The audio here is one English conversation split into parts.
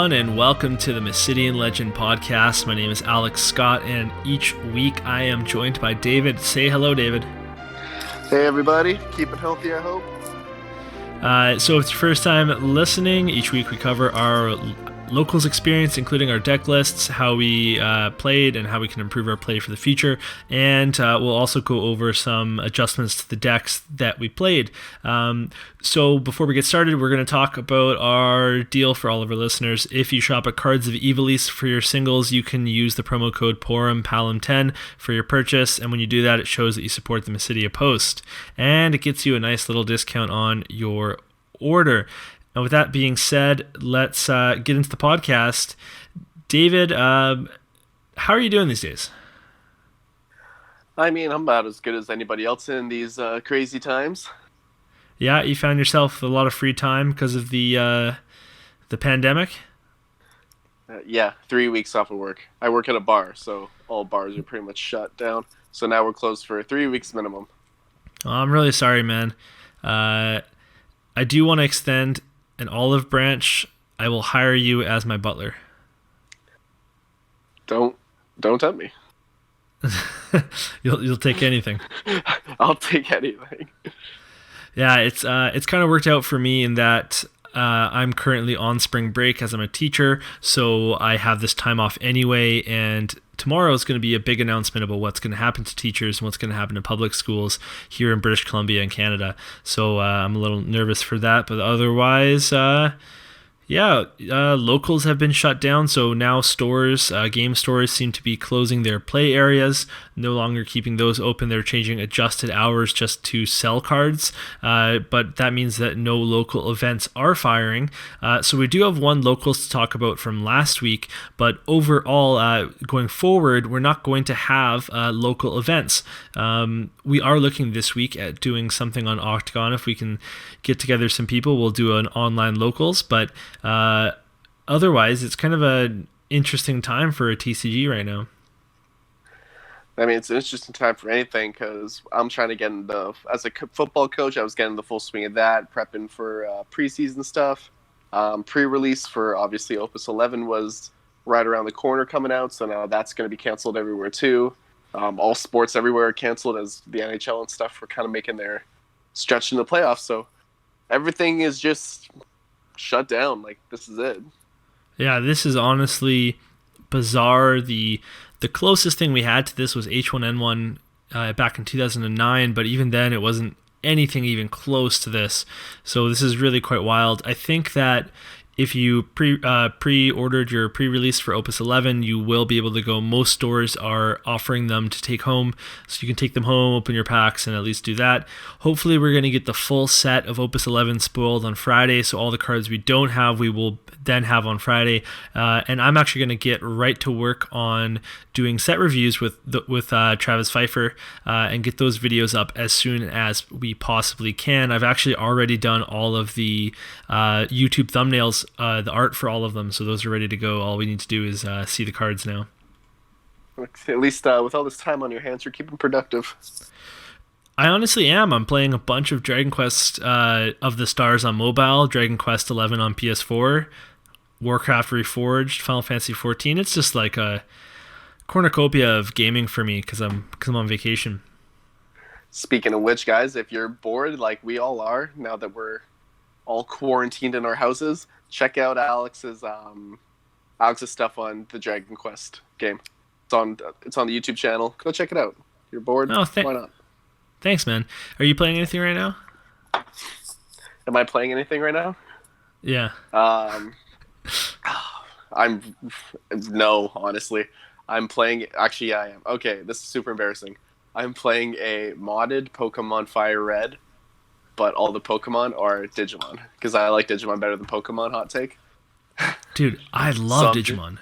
everyone, and welcome to the Mysidian Legend podcast. My name is Alex Scott, and each week I am joined by David. Say hello, David. Hey, everybody. Keeping healthy, I hope. So if it's your first time listening, each week we cover our locals experience, including our deck lists, how we played, and how we can improve our play for the future. And we'll also go over some adjustments to the decks that we played. So before we get started, we're going to talk about our deal for all of our listeners. If you shop at Cards of Evilise for your singles, you can use the promo code PALM10 for your purchase. And when you do that, it shows that you support the Mysidia Post. And it gets you a nice little discount on your order. And with that being said, let's get into the podcast. David, how are you doing these days? I mean, I'm about as good as anybody else in these crazy times. Yeah, you found yourself a lot of free time because of the pandemic? Yeah, 3 weeks off of work. I work at a bar, so all bars are pretty much shut down. So now we're closed for 3 weeks minimum. Oh, I'm really sorry, man. I do want to extend an olive branch. I will hire you as my butler. Don't tempt me. You'll take anything. I'll take anything. Yeah, it's kind of worked out for me in that I'm currently on spring break as I'm a teacher, so I have this time off anyway, and tomorrow is going to be a big announcement about what's going to happen to teachers and what's going to happen to public schools here in British Columbia and Canada. So I'm a little nervous for that, but otherwise, locals have been shut down, so now stores, game stores seem to be closing their play areas, no longer keeping those open. They're changing adjusted hours just to sell cards, but that means that no local events are firing. So we do have one locals to talk about from last week, but overall, going forward, we're not going to have local events. We are looking this week at doing something on Octagon. If we can get together some people, we'll do an online locals, but otherwise, it's kind of an interesting time for a TCG right now. I mean, it's an interesting time for anything because I'm trying to get as a football coach, I was getting the full swing of that, prepping for preseason stuff. Pre-release for, obviously, Opus 11 was right around the corner coming out, so now that's going to be canceled everywhere too. All sports everywhere are canceled as the NHL and stuff are kind of making their stretch in the playoffs, so everything is just shut down. Like, this is it. Yeah, this is honestly bizarre. The closest thing we had to this was H1N1 back in 2009, but even then it wasn't anything even close to this. So this is really quite wild. I think that if you pre-ordered your pre-release for Opus 11, you will be able to go. Most stores are offering them to take home, so you can take them home, open your packs, and at least do that. Hopefully, we're going to get the full set of Opus 11 spoiled on Friday, so all the cards we don't have, we will then have on Friday. And I'm actually going to get right to work on doing set reviews with Travis Pfeiffer and get those videos up as soon as we possibly can. I've actually already done all of the YouTube thumbnails, the art for all of them, so those are ready to go. All we need to do is see the cards now. At least with all this time on your hands, you're keeping productive. I honestly am. I'm playing a bunch of Dragon Quest of the Stars on mobile, Dragon Quest 11 on PS4, Warcraft Reforged, Final Fantasy 14. It's just like a cornucopia of gaming for me because I'm on vacation. Speaking of which, guys, if you're bored like we all are now that we're all quarantined in our houses, check out Alex's stuff on the Dragon Quest game. It's on the YouTube channel. Go check it out. If you're bored, why not? Thanks, man. Are you playing anything right now? Am I playing anything right now? Yeah. No, honestly. I'm playing... Actually, I am. Okay, this is super embarrassing. I'm playing a modded Pokemon Fire Red, but all the Pokemon are Digimon, because I like Digimon better than Pokemon, hot take. Dude, I love Digimon.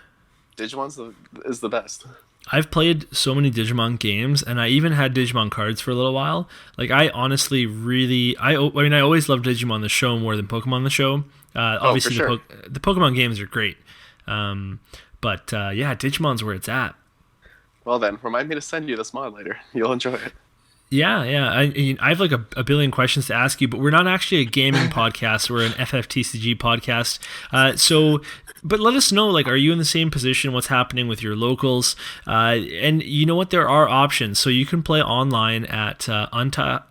Digimon is the best. I've played so many Digimon games, and I even had Digimon cards for a little while. Like, I honestly really... I always loved Digimon the show more than Pokemon the show. Obviously, for sure. The Pokemon games are great. But Digimon's where it's at. Well then, remind me to send you this mod later. You'll enjoy it. Yeah. I have like a billion questions to ask you, but we're not actually a gaming podcast. We're an FFTCG podcast. But let us know, like, are you in the same position? What's happening with your locals? And you know what? There are options. So you can play online at untap.in.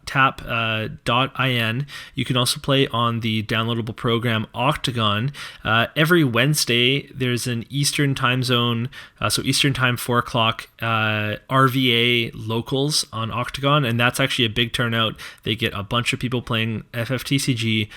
You can also play on the downloadable program Octagon. Every Wednesday, there's an Eastern time zone, so Eastern time, 4 o'clock, RVA locals on Octagon, and that's actually a big turnout. They get a bunch of people playing FFTCG,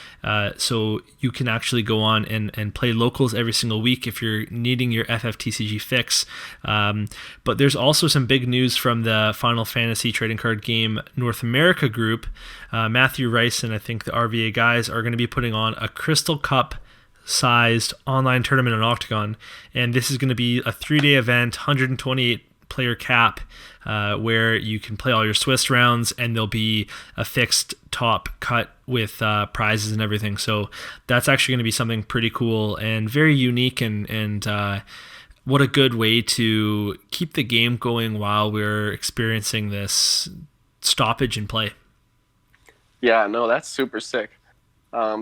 so you can actually go on and play locals every single week if you're needing your FFTCG fix. But there's also some big news from the Final Fantasy trading card game North America group. Matthew Rice and I think the RVA guys are going to be putting on a Crystal Cup sized online tournament on Octagon, and this is going to be a 3-day event, 128 player cap, where you can play all your Swiss rounds, and there'll be a fixed top cut with prizes and everything. So that's actually going to be something pretty cool and very unique, and what a good way to keep the game going while we're experiencing this stoppage in play. Yeah, no, that's super sick.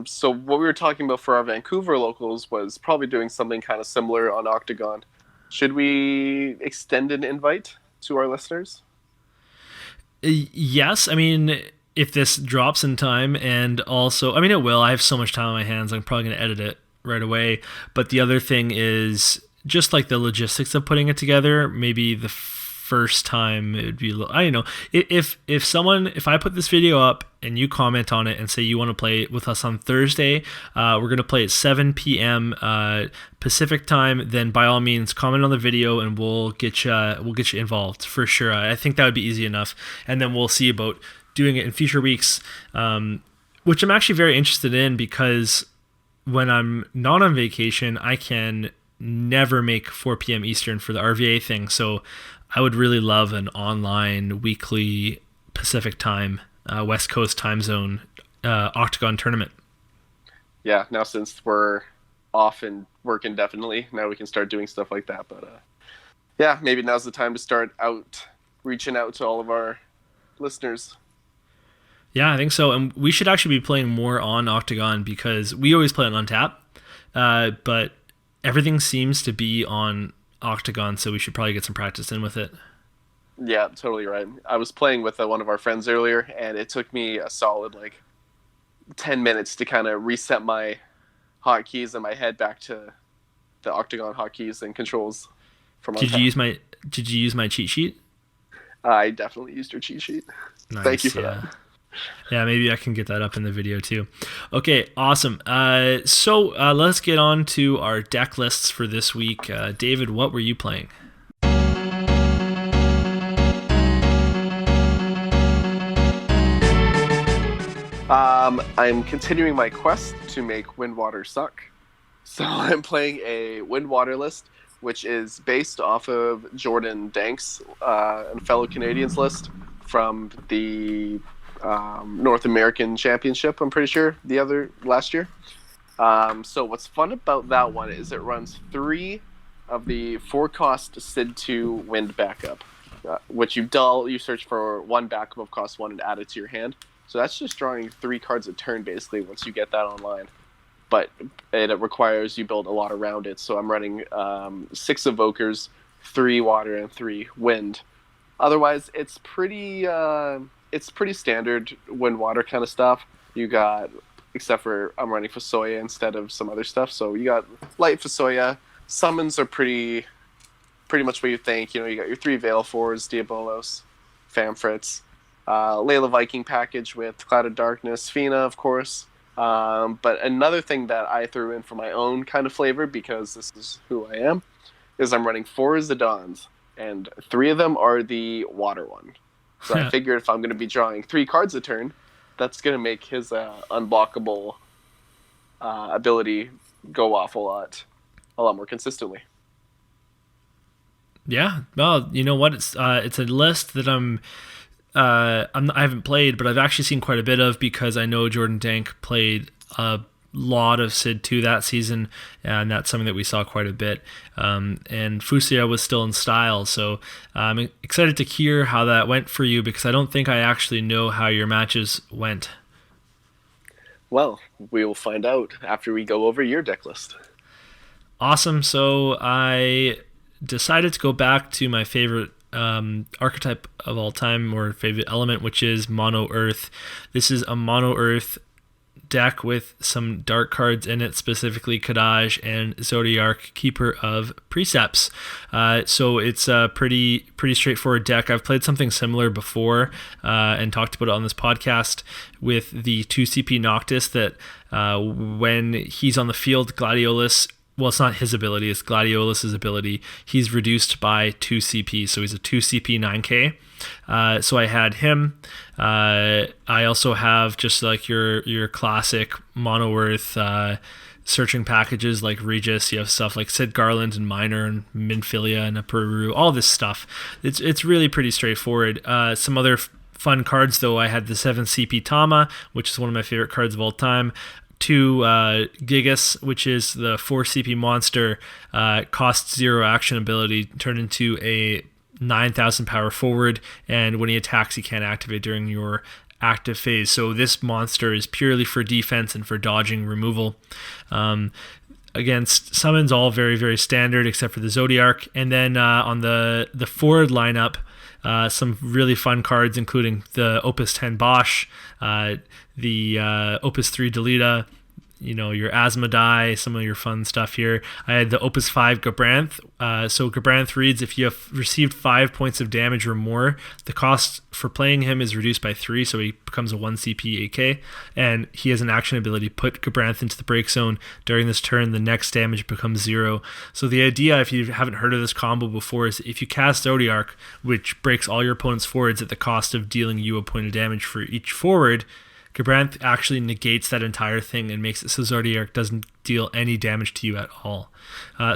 So what we were talking about for our Vancouver locals was probably doing something kind of similar on Octagon. Should we extend an invite to our listeners? Yes. I mean, if this drops in time, and also, I mean, it will. I have so much time on my hands. I'm probably going to edit it right away. But the other thing is just like the logistics of putting it together. Maybe the first time it would be, I don't know, if I put this video up and you comment on it and say you want to play with us on Thursday, we're going to play at 7 p.m. Pacific time, then by all means comment on the video and we'll get you involved for sure. I think that would be easy enough, and then we'll see about doing it in future weeks, which I'm actually very interested in, because when I'm not on vacation, I can never make 4 p.m. Eastern for the RVA thing. So I would really love an online weekly Pacific time, West Coast time zone Octagon tournament. Yeah, now since we're off and work indefinitely, now we can start doing stuff like that. But yeah, maybe now's the time to start reaching out to all of our listeners. Yeah, I think so. And we should actually be playing more on Octagon, because we always play on Untap, but everything seems to be on Octagon, so we should probably get some practice in with it. Yeah, totally right. I was playing with one of our friends earlier, and it took me a solid 10 minutes to kind of reset my hotkeys in my head back to the Octagon hotkeys and controls from Did you use my cheat sheet? I definitely used your cheat sheet. Nice, thank you for that. Yeah, maybe I can get that up in the video too. Okay, awesome. So let's get on to our deck lists for this week. David, what were you playing? I'm continuing my quest to make Windwater suck. So I'm playing a Windwater list, which is based off of Jordan Dank's and fellow Canadians list from the North American Championship, I'm pretty sure, last year. So what's fun about that one is it runs 3 of the 4-cost Sid 2 Wind backup, which you search for 1 backup of cost 1 and add it to your hand. So that's just drawing 3 cards a turn, basically, once you get that online. But it requires you build a lot around it. So I'm running 6 Evokers, 3 Water, and 3 Wind. Otherwise, it's pretty standard Wind Water kind of stuff. You got, except for I'm running Fusoya instead of some other stuff. So you got light Fusoya. Summons are pretty much what you think. You know, you got your 3 Veilfords, Diabolos, Famfrits, Layla Viking package with Cloud of Darkness, Fina, of course. But another thing that I threw in for my own kind of flavor, because this is who I am, is I'm running 4 Zidans, and 3 of them are the water one. So I figured if I'm going to be drawing 3 cards a turn, that's going to make his unblockable ability go off a lot more consistently. Yeah, well, you know what? It's a list that I haven't played, but I've actually seen quite a bit of, because I know Jordan Dank played a lot of Sid 2 that season, and that's something that we saw quite a bit. And Fusia was still in style, so I'm excited to hear how that went for you, because I don't think I actually know how your matches went. Well, we will find out after we go over your deck list. Awesome. So I decided to go back to my favorite archetype of all time, or favorite element, which is Mono Earth. This is a Mono Earth deck with some dark cards in it, specifically Kadaj and Zodiark, Keeper of Precepts. So it's a pretty straightforward deck. I've played something similar before and talked about it on this podcast with the 2 CP Noctis that when he's on the field, Gladiolus, well, it's not his ability, it's Gladiolus's ability. He's reduced by 2 CP, so he's a 2 CP 9k. So I had him. I also have just like your classic Mono Earth searching packages like Regis. You have stuff like Sid Garland and Miner and Minfilia and Apuru, all this stuff. It's really pretty straightforward. Some other fun cards, though. I had the 7 CP Tama, which is one of my favorite cards of all time. 2 Gigas, which is the 4 CP monster, costs 0 action ability, turned into a 9,000 power forward, and when he attacks, he can't activate during your active phase. So this monster is purely for defense and for dodging removal. Against summons, all very, very standard except for the Zodiark. And then on the forward lineup, some really fun cards, including the Opus 10 Bosch, the Opus 3 Delita, your Asmodai, some of your fun stuff here. I had the Opus 5 Gabranth. So Gabranth reads, if you have received 5 points of damage or more, the cost for playing him is reduced by 3, so he becomes a 1 CP AK, and he has an action ability, put Gabranth into the break zone. During this turn, the next damage becomes 0. So the idea, if you haven't heard of this combo before, is if you cast Zodiark, which breaks all your opponent's forwards at the cost of dealing you a point of damage for each forward, Gabranth actually negates that entire thing and makes it so Zodiark doesn't deal any damage to you at all.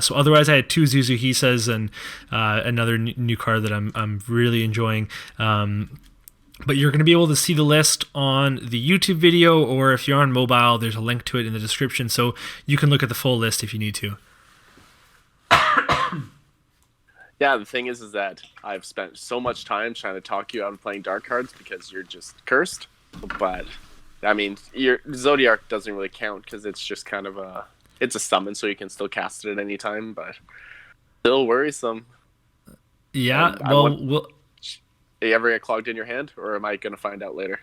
So otherwise, I had 2 Zuzuhisas and another new card that I'm really enjoying. But you're going to be able to see the list on the YouTube video, or if you're on mobile, there's a link to it in the description, so you can look at the full list if you need to. Yeah, the thing is that I've spent so much time trying to talk you out of playing dark cards because you're just cursed, but I mean, your Zodiark doesn't really count because it's just kind of it's a summon, so you can still cast it at any time, but still worrisome. Yeah, you ever get clogged in your hand, or am I going to find out later?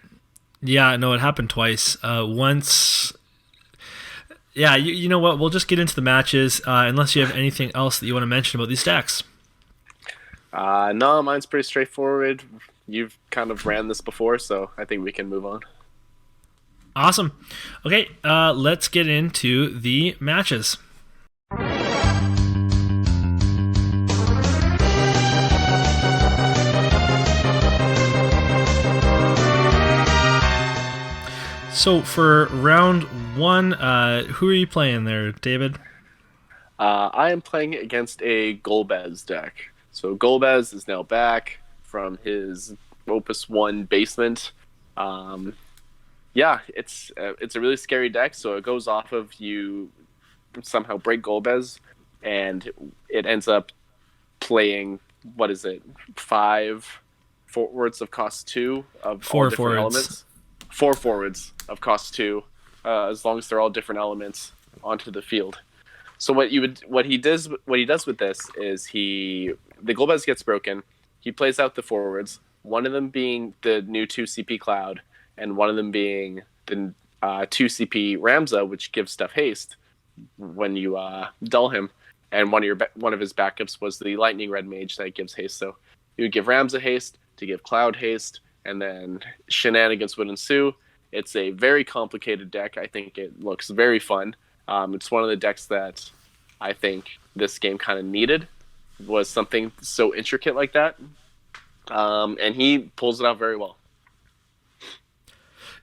Yeah, no, it happened twice. Once, yeah, you know what? We'll just get into the matches, unless you have anything else that you want to mention about these decks. No, mine's pretty straightforward. You've kind of ran this before, so I think we can move on. Awesome. Okay, let's get into the matches. So for round 1, who are you playing there, David? I am playing against a Golbez deck. So Golbez is now back from his Opus 1 basement. Yeah, it's a really scary deck. So it goes off of you somehow break Golbez, and it ends up playing, 5 forwards of cost 2 of 4 all different forwards. elements. 4 forwards of cost 2, as long as they're all different elements, onto the field. So what he does with this is the Golbez gets broken. He plays out the forwards, one of them being the new 2 CP Cloud, and one of them being the 2 CP Ramza, which gives stuff haste when you dull him. And one of his backups was the Lightning Red Mage that gives haste. So you would give Ramza haste to give Cloud haste, and then shenanigans would ensue. It's a very complicated deck. I think it looks very fun. It's one of the decks that I think this game kind of needed, was something so intricate like that. And he pulls it out very well.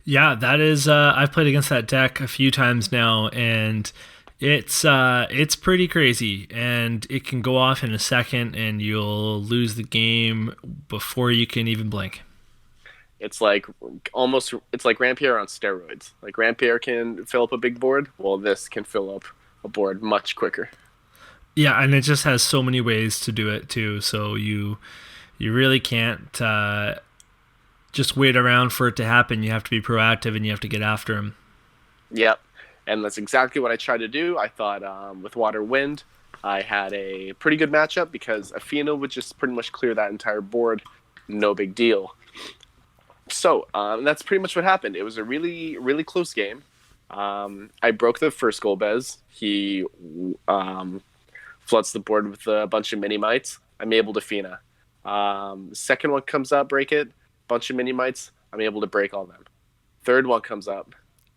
Yeah, that is. I've played against that deck a few times now, and it's pretty crazy. And it can go off in a second, and you'll lose the game before you can even blink. It's like it's like Rampierre on steroids. Like Rampierre can fill up a big board, well, this can fill up a board much quicker. Yeah, and it just has so many ways to do it too. So you really can't just wait around for it to happen. You have to be proactive and you have to get after them. Yep, and that's exactly what I tried to do. I thought with Water Wind, I had a pretty good matchup because Athena would just pretty much clear that entire board, no big deal. So that's pretty much what happened. It was a really, really close game. I broke the first Golbez. He floods the board with a bunch of mini mites. I'm able to Fina. Second one comes up, break it. Bunch of mini mites. I'm able to break all them. Third one comes up.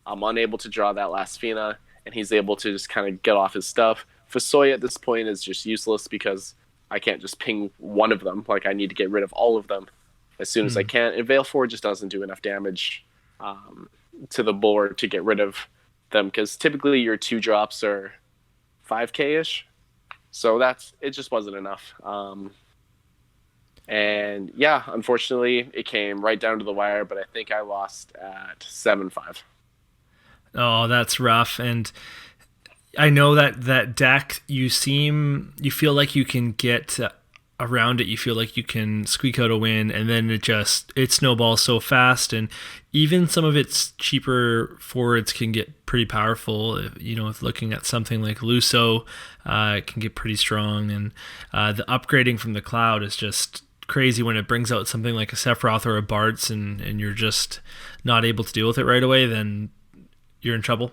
I'm unable to draw that last Fina, and he's able to just kind of get off his stuff. Fasoy at this point is just useless because I can't just ping one of them. Like, I need to get rid of all of them as soon as I can. And Veil 4 just doesn't do enough damage to the board to get rid of them, because typically your 2 drops are 5k-ish. So it just wasn't enough. And yeah, unfortunately, it came right down to the wire, but I think I lost at 7-5. Oh, that's rough. And I know that deck, you feel like you can get around it. You feel like you can squeak out a win, and then it snowballs so fast. And even some of its cheaper forwards can get pretty powerful. If looking at something like Luso, it can get pretty strong. And the upgrading from the cloud is just crazy when it brings out something like a Sephiroth or a Bartz, and you're just not able to deal with it right away. Then you're in trouble.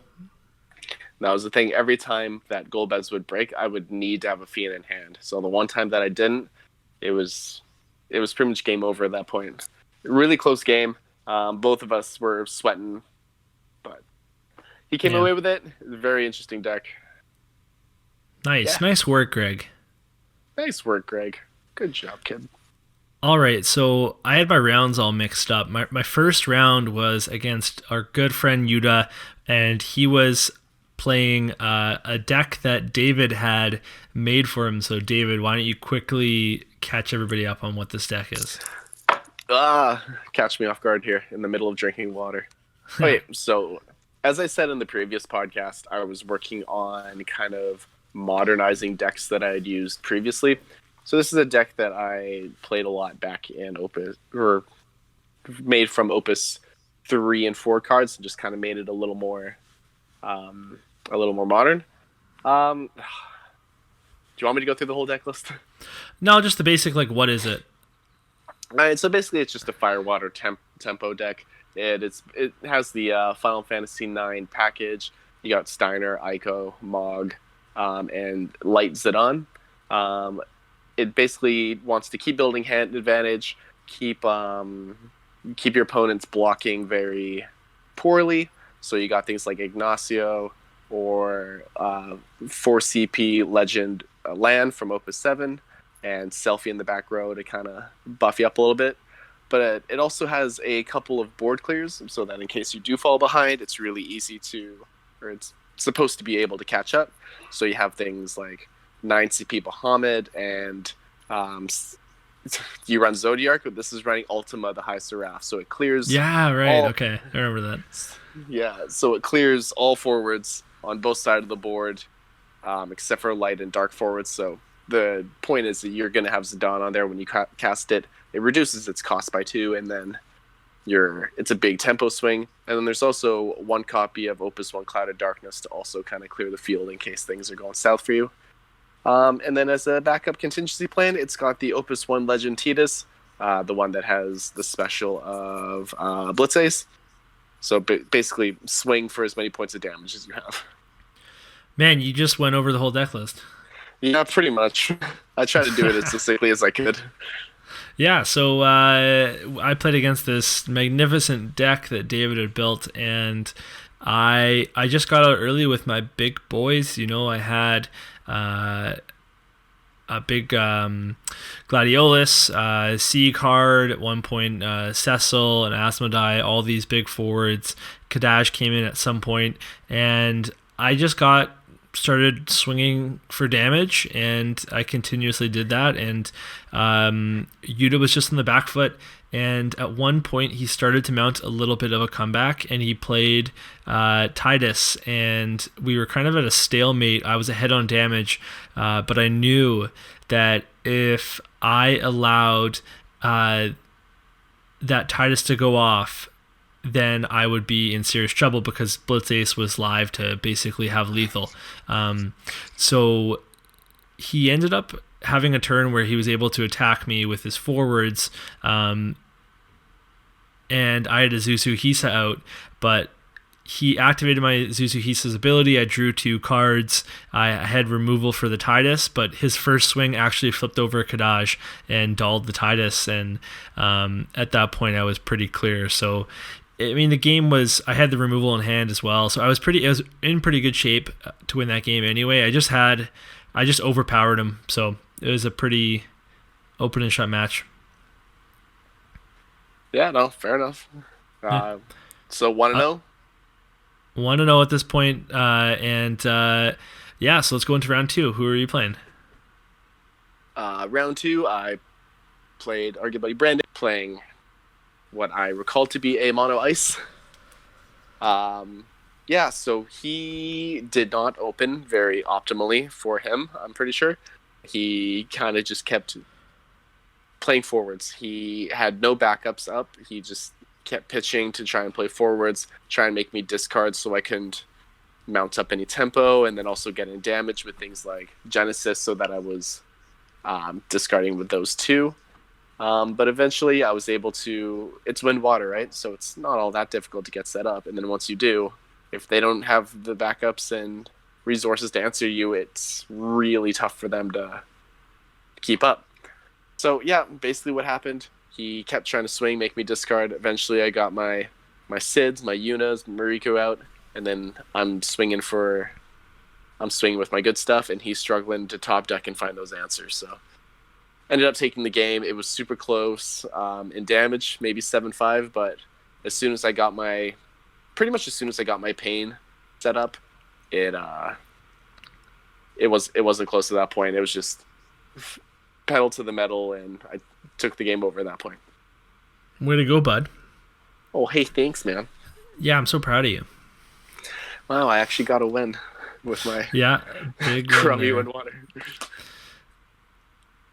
That was the thing. Every time that Golbez would break, I would need to have a Fiend in hand. So the one time that I didn't, it was pretty much game over at that point. Really close game. Both of us were sweating, but he came away with it. Very interesting deck. Nice work, Greg. Nice work, Greg. Good job, kid. All right, so I had my rounds all mixed up. My first round was against our good friend Yuda, and he was playing a deck that David had made for him. So David, why don't you quickly catch everybody up on what this deck is? Catch me off guard here in the middle of drinking water. Okay, so as I said in the previous podcast, I was working on kind of modernizing decks that I had used previously. So this is a deck that I played a lot back in Opus, or made from Opus 3 and 4 cards, and just kind of made it a little more modern. Do you want me to go through the whole deck list? No, just the basic, like, what is it? All right, so basically it's just a Fire Water tempo deck. It has the Final Fantasy IX package. You got Steiner, Ico, Mog, and Light Zidane. It basically wants to keep building hand advantage, keep your opponents blocking very poorly. So you got things like Ignacio or 4 CP Legend Land from Opus 7, and Selfie in the back row to kind of buff you up a little bit. But it also has a couple of board clears, so that in case you do fall behind, it's really easy it's supposed to be able to catch up. So you have things like 9 CP Bahamut, and you run Zodiark, but this is running Ultima, the High Seraph, so it clears. Yeah, right. Okay, I remember that. Yeah, so it clears all forwards on both sides of the board, except for light and dark forwards. So the point is that you're going to have Zidane on there when you cast it. It reduces its cost by 2, and then it's a big tempo swing. And then there's also 1 copy of Opus 1 Cloud of Darkness to also kind of clear the field in case things are going south for you. And then as a backup contingency plan, it's got the Opus 1 Legend Tidus, the one that has the special of Blitz Ace. So basically swing for as many points of damage as you have. Man, you just went over the whole deck list. Yeah, pretty much. I tried to do it as succinctly as I could. Yeah, so I played against this magnificent deck that David had built, and I just got out early with my big boys. I had a big Gladiolus, C card at one point, Cecil and Asmodai, all these big forwards. Kadash came in at some point, and I just got started swinging for damage, and I continuously did that. And Yuta was just on the back foot. And at one point, he started to mount a little bit of a comeback, and he played Tidus, and we were kind of at a stalemate. I was ahead on damage, but I knew that if I allowed that Tidus to go off, then I would be in serious trouble because Blitzace was live to basically have lethal. So he ended up having a turn where he was able to attack me with his forwards, and I had a Zuzu Hisa out, but he activated my Zuzu Hisa's ability. I drew 2 cards. I had removal for the Tidus, but his first swing actually flipped over a Kadaj and dolled the Tidus, and at that point I was pretty clear. So I mean, the game was, I had the removal in hand as well, so I was in pretty good shape to win that game anyway. I just overpowered him, so it was a pretty open and shut match. Yeah, no, fair enough. So 1-0? 1-0 at this point, yeah, so let's go into round 2. Who are you playing? Round 2, I played our good buddy Brandon, playing what I recall to be a mono ice. Yeah, so he did not open very optimally for him, I'm pretty sure. He kind of just kept playing forwards. He had no backups up. He just kept pitching to try and play forwards, try and make me discard so I couldn't mount up any tempo, and then also getting damage with things like Genesis so that I was discarding with those 2. But eventually I was able to, it's wind water, right? So it's not all that difficult to get set up. And then once you do, if they don't have the backups and resources to answer you, it's really tough for them to keep up. So yeah, basically what happened, he kept trying to swing, make me discard. Eventually I got my Sids, my Yunas, Mariko out, and then I'm swinging with my good stuff, and he's struggling to top deck and find those answers. So ended up taking the game. It was super close in damage, maybe 7-5, but as soon as I got my pain set up, it wasn't close to that point. It was just pedal to the metal, and I took the game over at that point. Way to go, bud. Oh, hey, thanks, man. Yeah, I'm so proud of you. Wow, I actually got a win with my big crummy wind water.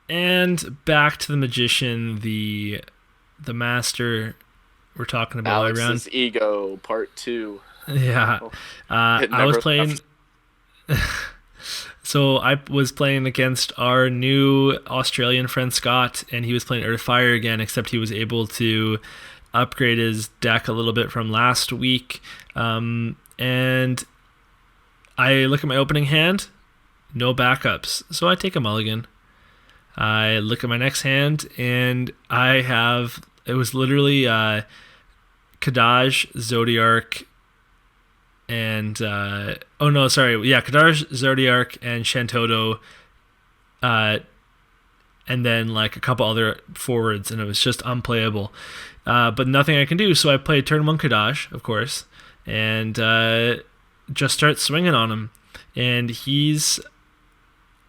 And back to the magician, the master we're talking about. Alex's ego, part 2. Yeah. I was playing... So I was playing against our new Australian friend Scott, and he was playing Earthfire again, except he was able to upgrade his deck a little bit from last week. And I look at my opening hand, no backups. So I take a mulligan. I look at my next hand, and it was literally Kadaj, Zodiark, and Kadaj, Zodiark, and Shantoto, and then like a couple other forwards, and it was just unplayable. But nothing I can do, so I played turn 1 Kadaj, of course, and just start swinging on him. And he's,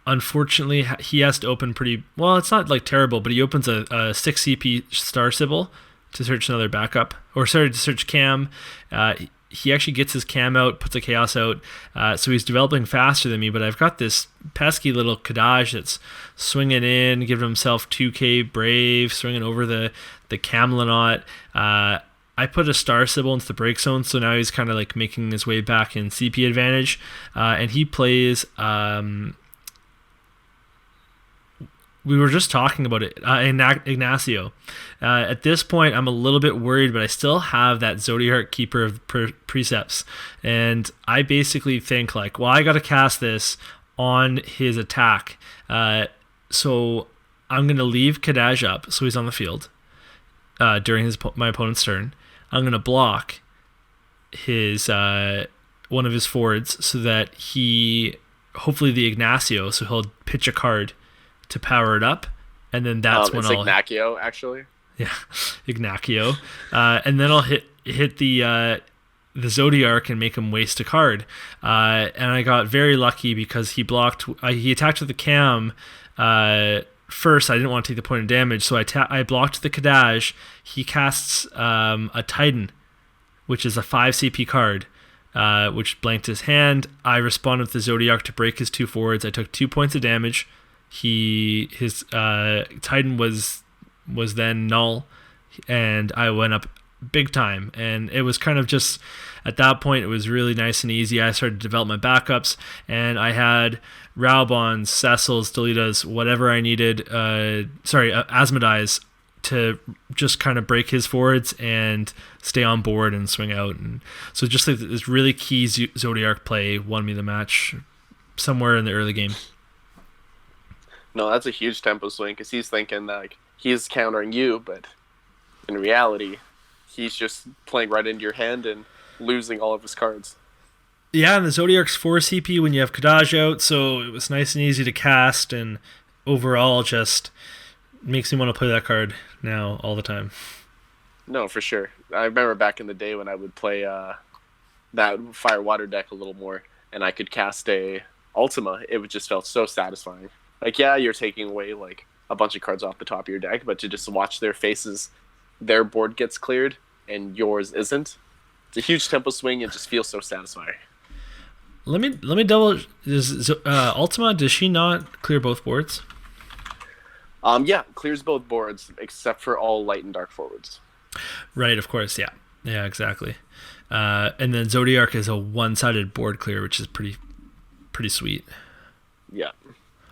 unfortunately, he has to open pretty well. It's not like terrible, but he opens a 6 CP Star Sybil to search another backup, to search Cam. He actually gets his Cam out, puts a Chaos out, so he's developing faster than me, but I've got this pesky little Kadaj that's swinging in, giving himself 2k Brave, swinging over the Camelot. I put a Star Sybil into the break zone, so now he's kind of like making his way back in CP advantage, and he plays... we were just talking about it, Ignacio. At this point, I'm a little bit worried, but I still have that Zodiac Keeper of Precepts. And I basically think, like, well, I got to cast this on his attack. So I'm going to leave Kadaj up so he's on the field during my opponent's turn. I'm going to block his one of his forwards so that hopefully the Ignacio, so he'll pitch a card to power it up, and then that's when I'll... Ignacio, actually. Yeah, Ignacio. And then I'll hit the the Zodiark and make him waste a card. And I got very lucky because he blocked. He attacked with the Cam. First, I didn't want to take the point of damage, so I blocked the Kadaj. He casts a Titan, which is a 5 CP card, which blanked his hand. I responded with the Zodiark to break his 2 forwards. I took 2 points of damage. His Titan was then null, and I went up big time. And it was kind of just at that point, it was really nice and easy. I started to develop my backups, and I had Raubons, Cecils, Delitas, whatever I needed. Asmodeis to just kind of break his forwards and stay on board and swing out. And so just like this really key Zodiark play won me the match somewhere in the early game. No, that's a huge tempo swing because he's thinking that he's countering you, but in reality, he's just playing right into your hand and losing all of his cards. Yeah, and the Zodiark's 4 CP when you have Kadaj out, so it was nice and easy to cast, and overall just makes me want to play that card now all the time. No, for sure. I remember back in the day when I would play that Fire Water deck a little more, and I could cast a Ultima. It just felt so satisfying. Like, yeah, you're taking away like a bunch of cards off the top of your deck, but to just watch their faces, their board gets cleared and yours isn't. It's a huge tempo swing and just feels so satisfying. Let me double. Ultima, does she not clear both boards? Yeah, clears both boards except for all light and dark forwards. Right, of course, yeah, exactly. And then Zodiark is a one-sided board clear, which is pretty sweet. Yeah.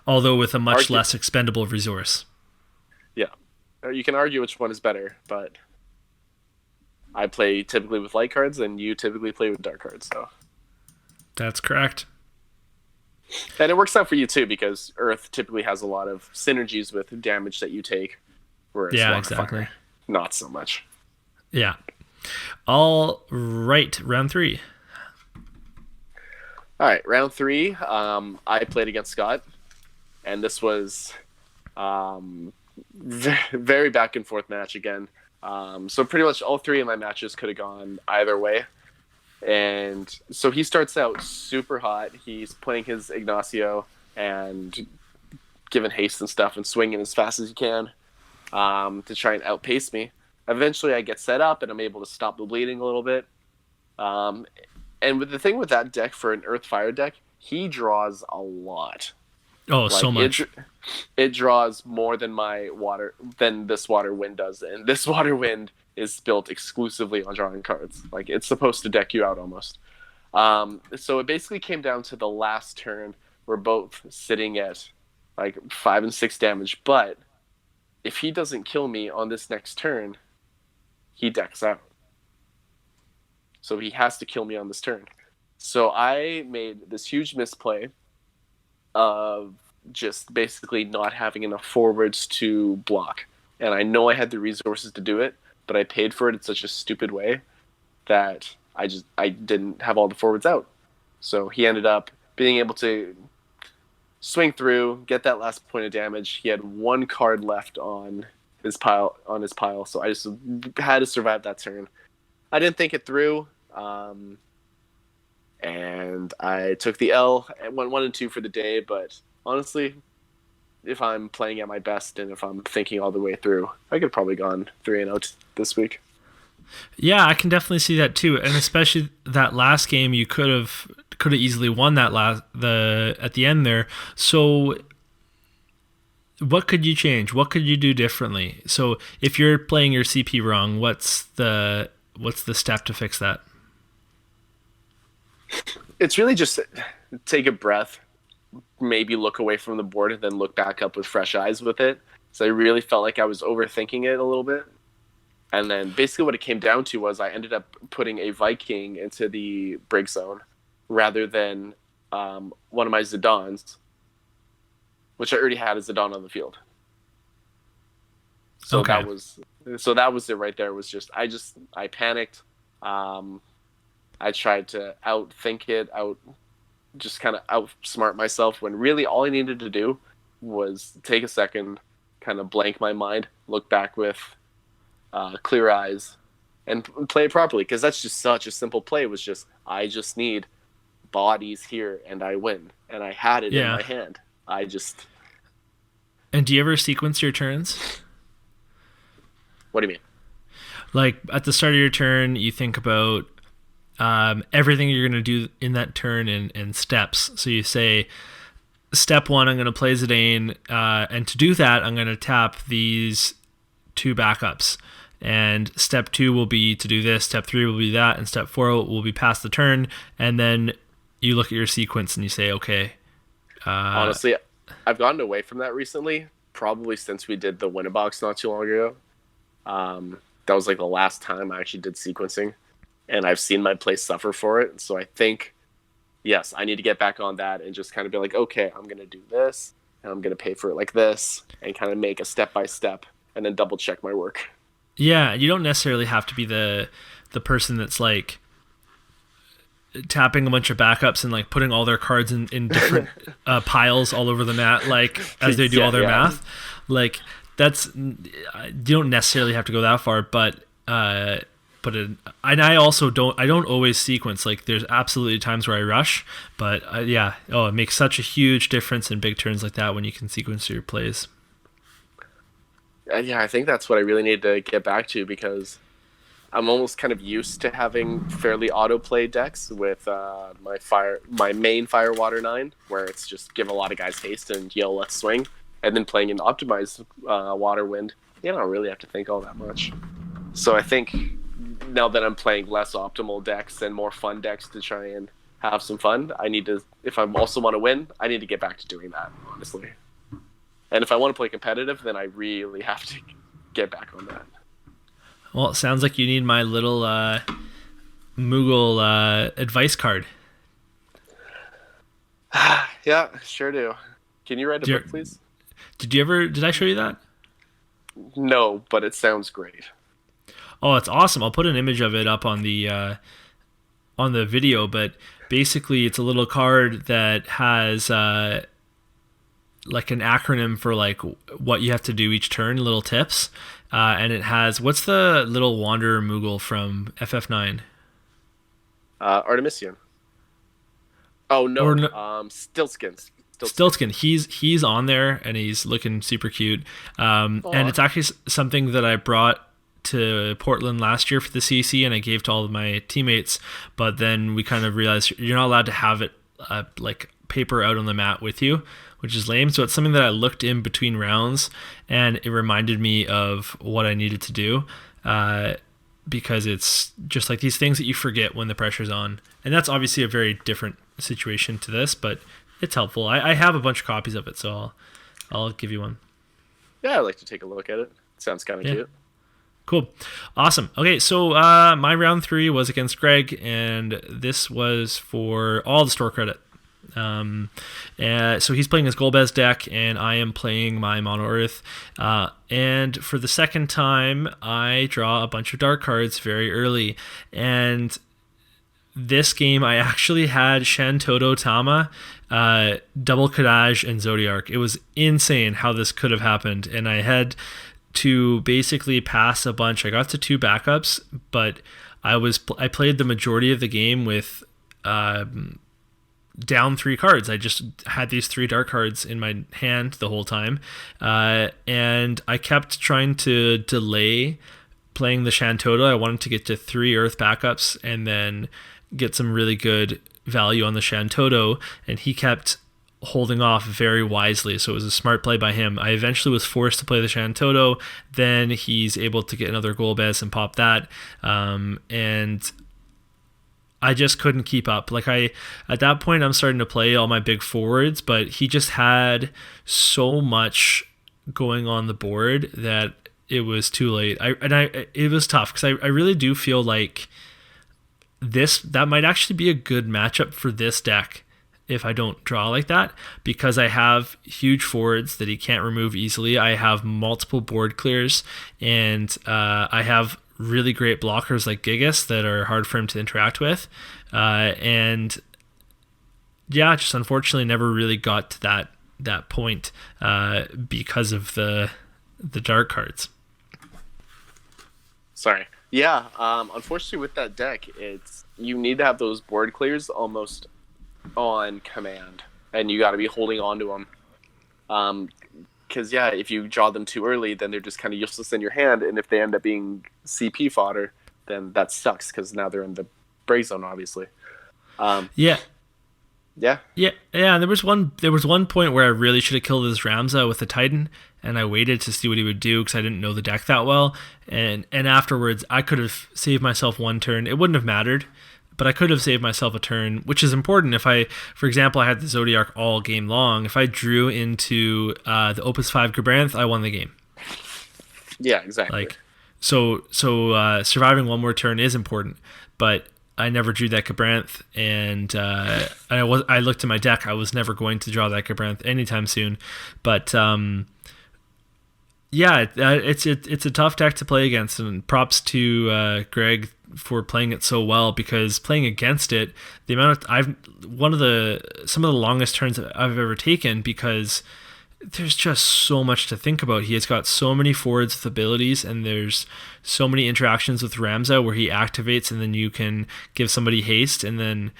Although with a much less expendable resource. Yeah, you can argue which one is better, but I play typically with light cards, and you typically play with dark cards. So that's correct. And it works out for you too, because Earth typically has a lot of synergies with damage that you take, whereas exactly. Fire, not so much. Yeah. All right, round 3. All right, round 3. I played against Scott, and this was very back and forth match again. So pretty much all 3 of my matches could have gone either way. And so he starts out super hot. He's playing his Ignacio and giving haste and stuff and swinging as fast as he can to try and outpace me. Eventually I get set up and I'm able to stop the bleeding a little bit. And with the thing with that deck, for an Earth Fire deck, he draws a lot. Oh, like, so much. It draws more than this Water Wind does. And this Water Wind is built exclusively on drawing cards. Like, it's supposed to deck you out almost. So it basically came down to the last turn. We're both sitting at like 5 and 6 damage. But if he doesn't kill me on this next turn, he decks out. So he has to kill me on this turn. So I made this huge misplay of just basically not having enough forwards to block. And I know I had the resources to do it, but I paid for it in such a stupid way that I didn't have all the forwards out. So he ended up being able to swing through, get that last point of damage. He had 1 card left on his pile, so I just had to survive that turn. I didn't think it through, and I took the L and went 1 and 2 for the day. But honestly, if I'm playing at my best and if I'm thinking all the way through, I could have probably gone 3 and 0 this week. Yeah, I can definitely see that too, and especially that last game, you could have easily won that at the end there. So what could you change? What could you do differently? So if you're playing your CP wrong, what's the step to fix that? It's really just take a breath, maybe look away from the board, and then look back up with fresh eyes with it. So I really felt like I was overthinking it a little bit. And then basically what it came down to was I ended up putting a Viking into the break zone rather than one of my Zidans, which I already had a Zidane on the field. So okay. that was it right there. Was just I panicked. I tried to outthink it, just kind of outsmart myself, when really all I needed to do was take a second, kind of blank my mind, look back with clear eyes, and play it properly, because that's just such a simple play. It was just, I just need bodies here and I win, and I had it in Yeah. my hand. I just And do you ever sequence your turns? What do you mean? Like at the start of your turn, you think about everything you're going to do in that turn in steps. So you say, step one, I'm going to play Zidane, and to do that, I'm going to tap these two backups. And step two will be to do this, step three will be that, and step four will be pass the turn. And then you look at your sequence and you say, okay. Honestly, I've gotten away from that recently, probably since we did the Winnabox not too long ago. That was like the last time I actually did sequencing, and I've seen my play suffer for it. So I think, yes, I need to get back on that and just kind of be like, okay, I'm going to do this, and I'm going to pay for it like this, and kind of make a step-by-step, and then double-check my work. Yeah, you don't necessarily have to be the person that's like tapping a bunch of backups and like putting all their cards in different piles all over the mat, like as they do all their math. Like that's, you don't necessarily have to go that far, but and I also don't always sequence. Like there's absolutely times where I rush, but it makes such a huge difference in big turns like that when you can sequence your plays. Yeah, I think that's what I really need to get back to, because I'm almost kind of used to having fairly autoplay decks with my main Firewater 9, where it's just give a lot of guys haste and yell, let's swing, and then playing an optimized Water Wind. You don't really have to think all that much. So I think now that I'm playing less optimal decks and more fun decks to try and have some fun, I need to, if I also want to win, I need to get back to doing that, honestly. And if I want to play competitive, then I really have to get back on that. Well, it sounds like you need my little Moogle advice card. Yeah, sure do. Can you write a book, please? Did I show you that? No, but it sounds great. Oh, it's awesome. I'll put an image of it up on the video, but basically it's a little card that has like an acronym for like what you have to do each turn, little tips. And it has, what's the little Wanderer Moogle from FF9? Artemisian. Oh no, Stiltskin. Stiltskin. He's on there and he's looking super cute. And it's actually something that I brought to Portland last year for the CC, and I gave to all of my teammates. But then we kind of realized you're not allowed to have it like paper out on the mat with you, which is lame. So it's something that I looked in between rounds, and it reminded me of what I needed to do, because it's just like these things that you forget when the pressure's on. And that's obviously a very different situation to this, but it's helpful. I have a bunch of copies of it, so I'll give you one. Yeah, I'd like to take a look at it. Sounds kind of cute. Cool. Awesome. Okay, so my round 3 was against Greg, and this was for all the store credit. So he's playing his Golbez deck, and I am playing my Mono Earth. And for the second time, I draw a bunch of dark cards very early. And this game, I actually had Shantoto Tama, Double Kadaj, and Zodiark. It was insane how this could have happened. And I had to basically pass a bunch. I got to 2 backups, but I played the majority of the game with down 3 cards. I just had these 3 dark cards in my hand the whole time, and I kept trying to delay playing the Shantoto. I wanted to get to 3 Earth backups and then get some really good value on the Shantoto, and he kept holding off very wisely, so it was a smart play by him. I eventually was forced to play the Shantoto, then he's able to get another Golbez and pop that, and I just couldn't keep up. Like at that point, I'm starting to play all my big forwards, but he just had so much going on the board that it was too late. It was tough, because I really do feel like that might actually be a good matchup for this deck if I don't draw like that, because I have huge forwards that he can't remove easily. I have multiple board clears, and I have really great blockers like Gigas that are hard for him to interact with. And yeah, just unfortunately never really got to that point because of the dark cards. Sorry, Yeah, unfortunately with that deck, it's you need to have those board clears almost on command, and you got to be holding on to them. Because yeah, if you draw them too early, then they're just kind of useless in your hand, and if they end up being CP fodder, then that sucks because now they're in the break zone, obviously. Um, Yeah, yeah, yeah. There was one point where I really should have killed this Ramza with the Titan, and I waited to see what he would do because I didn't know the deck that well. And afterwards, I could have saved myself one turn. It wouldn't have mattered, but I could have saved myself a turn, which is important. If I, for example, I had the Zodiac all game long. If I drew into the Opus 5 Gabranth, I won the game. yeah, exactly. Like, so surviving one more turn is important, but I never drew that Gabranth, and I looked at my deck. I was never going to draw that Gabranth anytime soon, but yeah, it's a tough deck to play against, and props to Greg for playing it so well, because playing against it, the amount of some of the longest turns that I've ever taken, because there's just so much to think about. He has got so many forwards with abilities, and there's so many interactions with Ramza where he activates and then you can give somebody haste, and then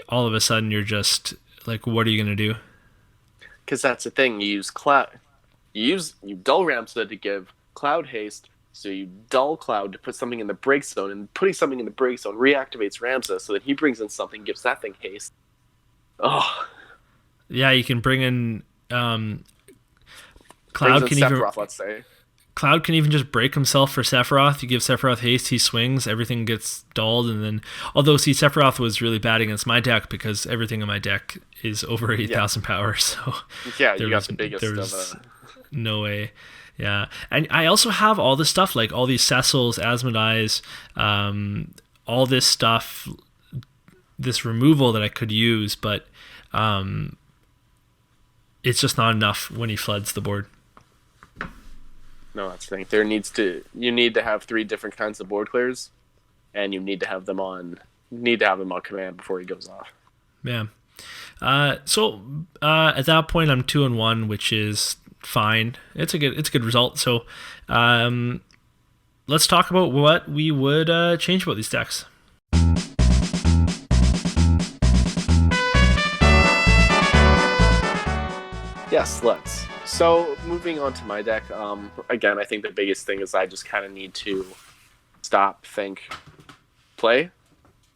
all of a sudden you're just like, what are you going to do? Because that's the thing. You use cloud. You dull Ramsa to give cloud haste. So you dull cloud to put something in the break zone, and putting something in the break zone reactivates Ramsa, so that he brings in something, gives that thing haste. Oh, Yeah, you can bring in brings Cloud in can even Sephiroth, let's say. Cloud can even just break himself for Sephiroth. You give Sephiroth haste, he swings, everything gets dulled, and then although see Sephiroth was really bad against my deck because everything in my deck is over 8,000 power, so Yeah, you got the biggest there of was no way. Yeah, and I also have all this stuff like all these Cecils, Asmodeis, all this stuff, this removal that I could use, but it's just not enough when he floods the board. No, that's the thing. You need to have 3 different kinds of board clears, and you need to have them on command before he goes off. Yeah. So at that point, I'm 2-1, which is fine. It's a good result. So let's talk about what we would change about these decks. Yes, let's. So moving on to my deck, again, I think the biggest thing is I just kind of need to stop, think, play.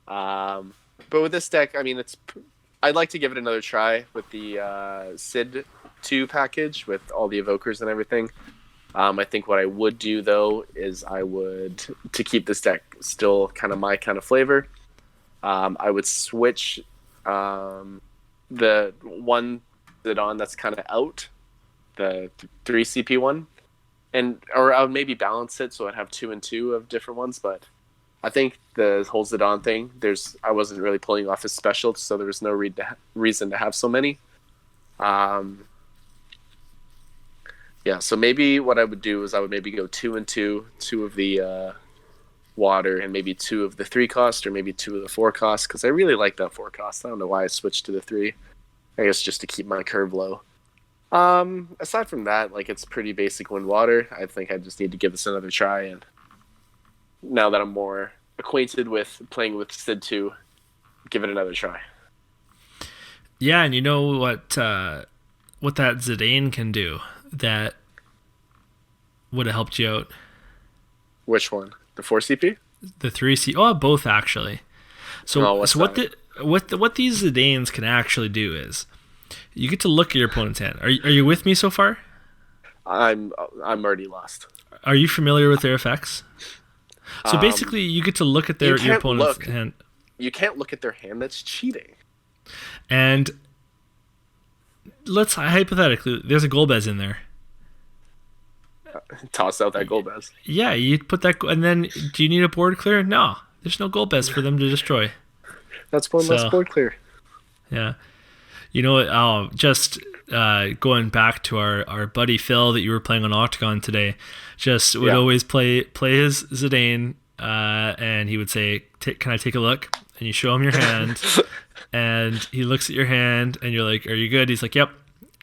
But with this deck, I mean, I'd like to give it another try with the Sid 2 package with all the evokers and everything. I think what I would do, though, is to keep this deck still kind of my kind of flavor, I would switch the one Zidane that's kind of out, the 3 CP one, or I would maybe balance it so I'd have 2 and 2 of different ones, but I think the whole Zidane thing, I wasn't really pulling off his special, so there was no reason to have so many. Yeah, so maybe what I would do is I would maybe go 2 and 2 of the water, and maybe 2 of the 3 cost, or maybe 2 of the 4 cost, because I really like that 4 cost. I don't know why I switched to the 3. I guess just to keep my curve low. Aside from that, like, it's pretty basic wind water. I think I just need to give this another try, and now that I'm more acquainted with playing with Sid 2, give it another try. Yeah, and you know what that Zidane can do that would have helped you out? Which one? The 4 CP? The 3C. Oh, both actually. So what these Zidanes can actually do is you get to look at your opponent's hand. Are you with me so far? I'm already lost. Are you familiar with their effects? So basically, you get to look at your opponent's hand. You can't look at their hand. That's cheating. And let's hypothetically, there's a Golbez in there. Toss out that Golbez. Yeah, you put that, and then do you need a board clear? No, there's no Golbez for them to destroy. That's one less board clear. Yeah. You know what? Just going back to our buddy Phil that you were playing on Octagon today, just would always play his Zidane, and he would say, "Can I take a look?" And you show him your hand, and he looks at your hand, and you're like, "Are you good?" He's like, "Yep."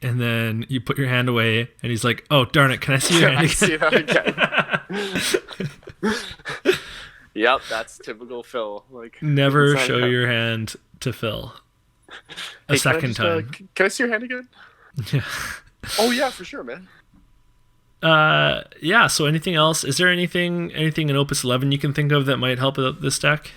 And then you put your hand away, and he's like, "Oh, darn it! Can I see your hand again?" See that again? Yep, that's typical Phil. Like, Never show your hand to Phil a hey, second time. Can I see your hand again? Yeah. Oh yeah, for sure, man. Yeah. So anything else? Is there anything in Opus 11 you can think of that might help out this deck?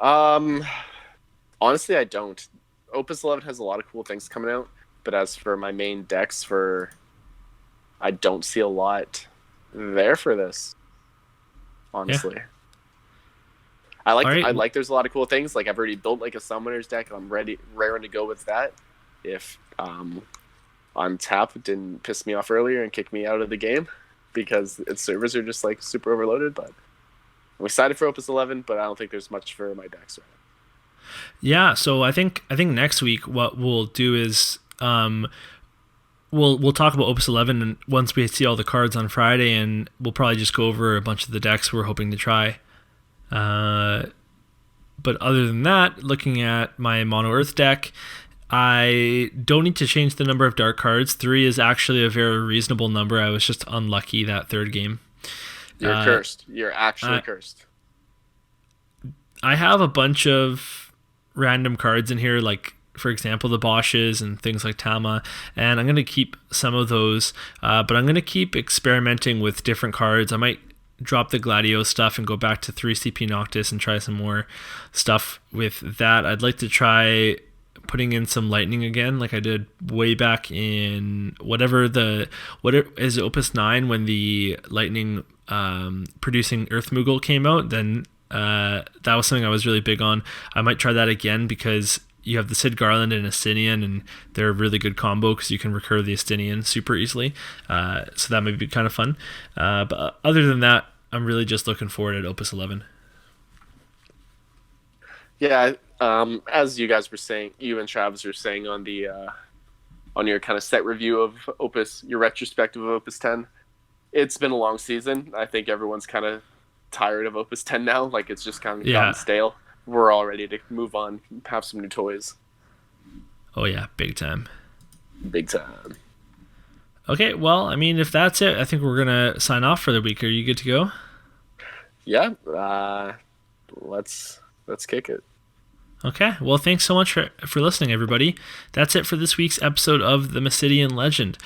Honestly, I don't. Opus 11 has a lot of cool things coming out, but as for my main decks, I don't see a lot there for this. Honestly, yeah. I like. There's a lot of cool things. Like I've already built like a summoners deck. I'm raring to go with that. If on tap didn't piss me off earlier and kick me out of the game because its servers are just like super overloaded. But I'm excited for Opus 11, but I don't think there's much for my decks right now. Yeah, so I think next week what we'll do is we'll talk about Opus 11 and once we see all the cards on Friday, and we'll probably just go over a bunch of the decks we're hoping to try. But other than that, looking at my Mono Earth deck, I don't need to change the number of dark cards. 3 is actually a very reasonable number. I was just unlucky that third game. You're cursed. You're actually cursed. I have a bunch of random cards in here, like, for example, the Bosches and things like Tama, and I'm going to keep some of those, but I'm going to keep experimenting with different cards. I might drop the Gladio stuff and go back to 3 CP Noctis and try some more stuff with that. I'd like to try putting in some lightning again, like I did way back in what is Opus 9 when the lightning producing Earth Moogle came out. Then that was something I was really big on. I might try that again because you have the Sid Garland and Astinian, and they're a really good combo because you can recur the Astinian super easily. So that might be kind of fun. But other than that, I'm really just looking forward to Opus 11. Yeah, as you guys were saying, you and Travis were saying on the on your kind of set review of Opus, your retrospective of Opus 10, it's been a long season. I think everyone's kind of tired of Opus 10 now. Like it's just kind of gotten stale. We're all ready to move on, have some new toys. Oh yeah, big time. Big time. Okay, well, I mean, if that's it, I think we're gonna sign off for the week. Are you good to go? Yeah. Let's kick it. Okay, well, thanks so much for listening, everybody. That's it for this week's episode of the Mysidian Legend.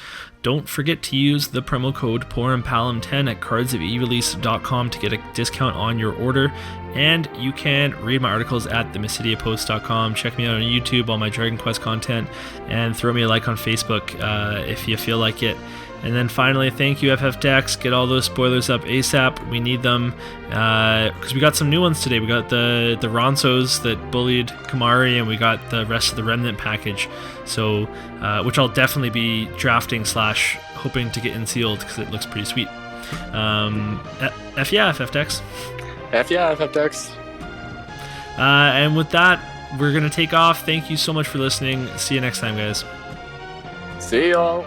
Don't forget to use the promo code PORIMPALUM10 at cardsoferelease.com to get a discount on your order. And you can read my articles at themysidiapost.com. Check me out on YouTube, all my Dragon Quest content, and throw me a like on Facebook if you feel like it. And then finally, thank you, FF Decks. Get all those spoilers up ASAP. We need them because we got some new ones today. We got the Ronsos that bullied Kamari, and we got the rest of the Remnant package. So, which I'll definitely be drafting / hoping to get in sealed because it looks pretty sweet. F yeah, FF Decks. F yeah, FF Decks. And with that, we're going to take off. Thank you so much for listening. See you next time, guys. See y'all.